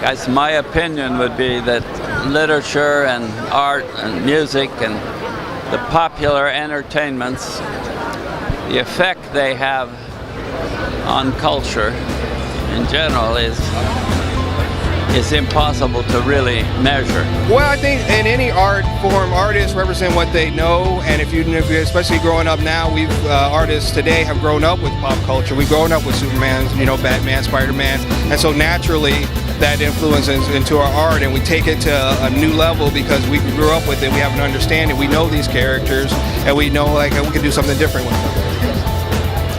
guess my opinion would be that literature and art and music and the popular entertainments, the effect they have on culture in general is impossible to really measure. Well, I think in any art form, artists represent what they know, and if you especially growing up now, artists today have grown up with pop culture. We've grown up with Superman, Batman, Spider-Man, and so naturally that influences into our art, and we take it to a new level because we grew up with it. We have an understanding. We know these characters, and we know we can do something different with them.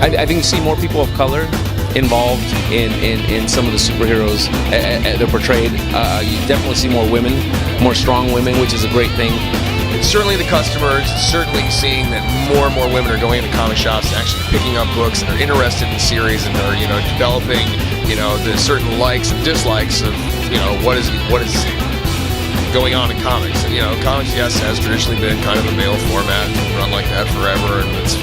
I think you see more people of color involved in some of the superheroes that are portrayed. You definitely see more women, more strong women, which is a great thing. It's certainly the customers, certainly seeing that more and more women are going into comic shops and actually picking up books and are interested in the series and are, developing, the certain likes and dislikes of, what is going on in comics. And, comics, yes, has traditionally been kind of a male format, run like that forever, and it's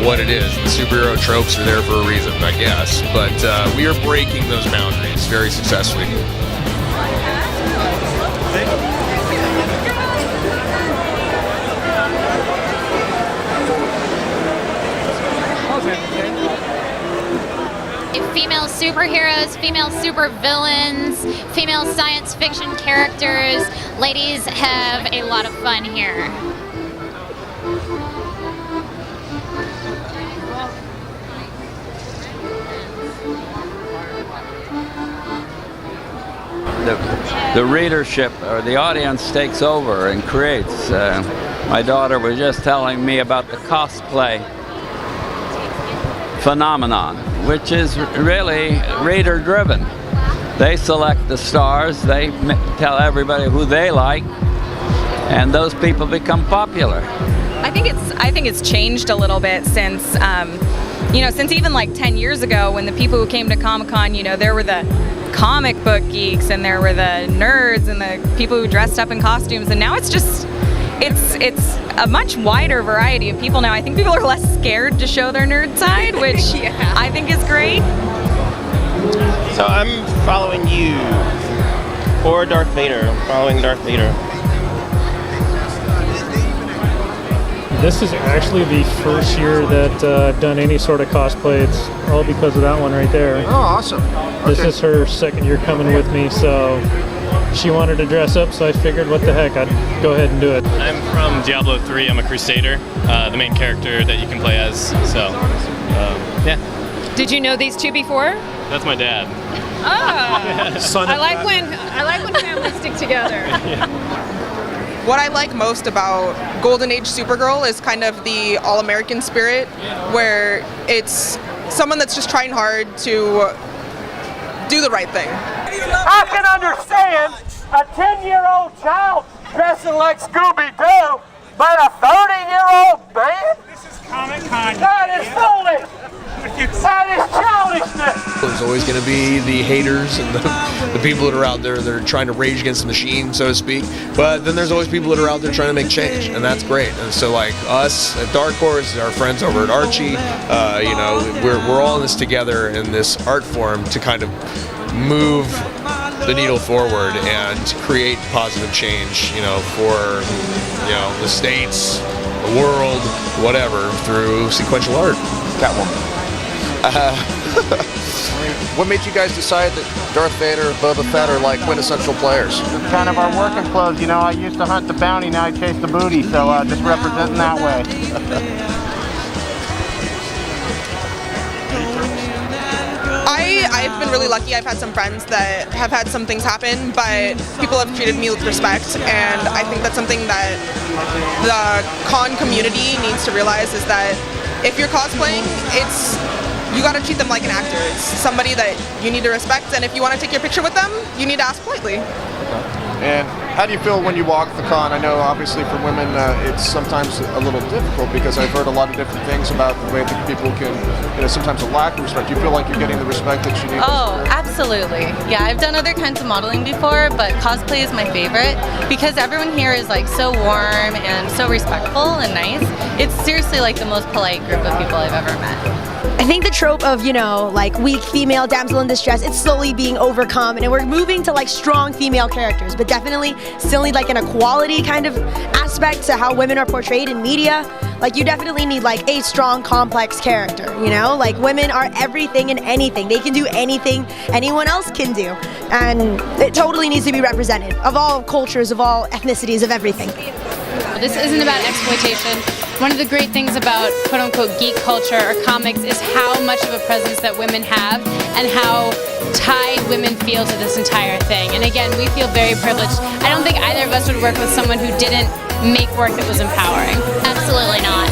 what it is. The superhero tropes are there for a reason, I guess. But we are breaking those boundaries very successfully. Female superheroes, female supervillains, female science fiction characters. Ladies have a lot of fun here. The readership or the audience takes over and creates. My daughter was just telling me about the cosplay phenomenon, which is really reader driven. They select the stars, they tell everybody who they like, and those people become popular. I think it's changed a little bit since since even like 10 years ago when the people who came to Comic-Con, there were the comic book geeks and there were the nerds and the people who dressed up in costumes, and now it's a much wider variety of people now. I think people are less scared to show their nerd side, which yeah. I think is great. So I'm following you, or Darth Vader. I'm following Darth Vader. This is actually the first year that I've done any sort of cosplay. It's all because of that one right there. Oh, awesome. This is her second year coming with me, so she wanted to dress up, so I figured what the heck, I'd go ahead and do it. I'm from Diablo 3. I'm a Crusader, the main character that you can play as, so yeah. Did you know these two before? That's my dad. Oh, I like when families stick together. Yeah. What I like most about Golden Age Supergirl is kind of the all-American spirit, where it's someone that's just trying hard to do the right thing. I can understand a 10-year-old child dressing like Scooby-Doo, but a 30-year-old man? This is Comic-Con. That is foolish! That is childishness! There's always going to be the haters and the people that are out there that are trying to rage against the machine, so to speak. But then there's always people that are out there trying to make change, and that's great. And so, like us at Dark Horse, our friends over at Archie, we're all in this together in this art form to kind of move the needle forward and create positive change, for the states, the world, whatever, through sequential art. Catwoman. What made you guys decide that Darth Vader and Boba Fett are like quintessential players? It's kind of our working clothes, I used to hunt the bounty, now I chase the booty, so just representing that way. I've been really lucky. I've had some friends that have had some things happen, but people have treated me with respect, and I think that's something that the con community needs to realize, is that if you're cosplaying, you got to treat them like an actor. It's somebody that you need to respect, and if you want to take your picture with them, you need to ask politely. And how do you feel when you walk the con? I know obviously for women it's sometimes a little difficult because I've heard a lot of different things about the way that people can, sometimes a lack of respect. Do you feel like you're getting the respect that you need? Oh, absolutely. Yeah, I've done other kinds of modeling before, but cosplay is my favorite because everyone here is like so warm and so respectful and nice. It's seriously like the most polite group of people I've ever met. I think the trope of, you know, like weak female damsel in distress, it's slowly being overcome, and we're moving to like strong female characters, but definitely still need like an equality kind of aspect to how women are portrayed in media. Like you definitely need like a strong, complex character, you know? Like women are everything and anything. They can do anything anyone else can do. And it totally needs to be represented, of all cultures, of all ethnicities, of everything. This isn't about exploitation. One of the great things about quote-unquote geek culture or comics is how much of a presence that women have and how tied women feel to this entire thing. And again, we feel very privileged. I don't think either of us would work with someone who didn't make work that was empowering. Absolutely not.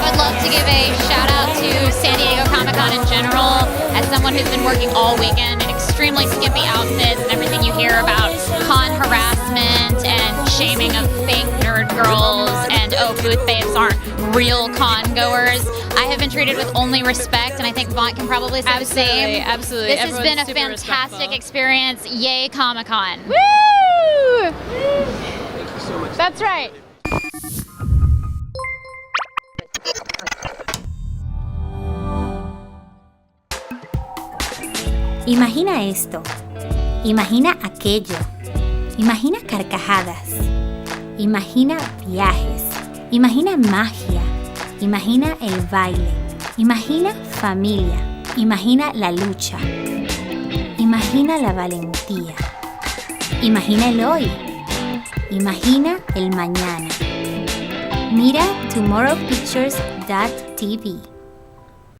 I'd love to give a shout out to San Diego Comic-Con in general. As someone who's been working all weekend in extremely skimpy outfits and everything you hear about con harassment and shaming of fake nerd girls and booth babes aren't real con goers. I have been treated with only respect, and I think Vaughn can probably say the same. Absolutely. This has been a fantastic experience. Yay, Comic-Con. Woo! That's right. Imagina esto, imagina aquello, imagina carcajadas, imagina viajes, imagina magia, imagina el baile, imagina familia, imagina la lucha, imagina la valentía, imagina el hoy, imagina el mañana. Mira Tomorrowpictures.TV.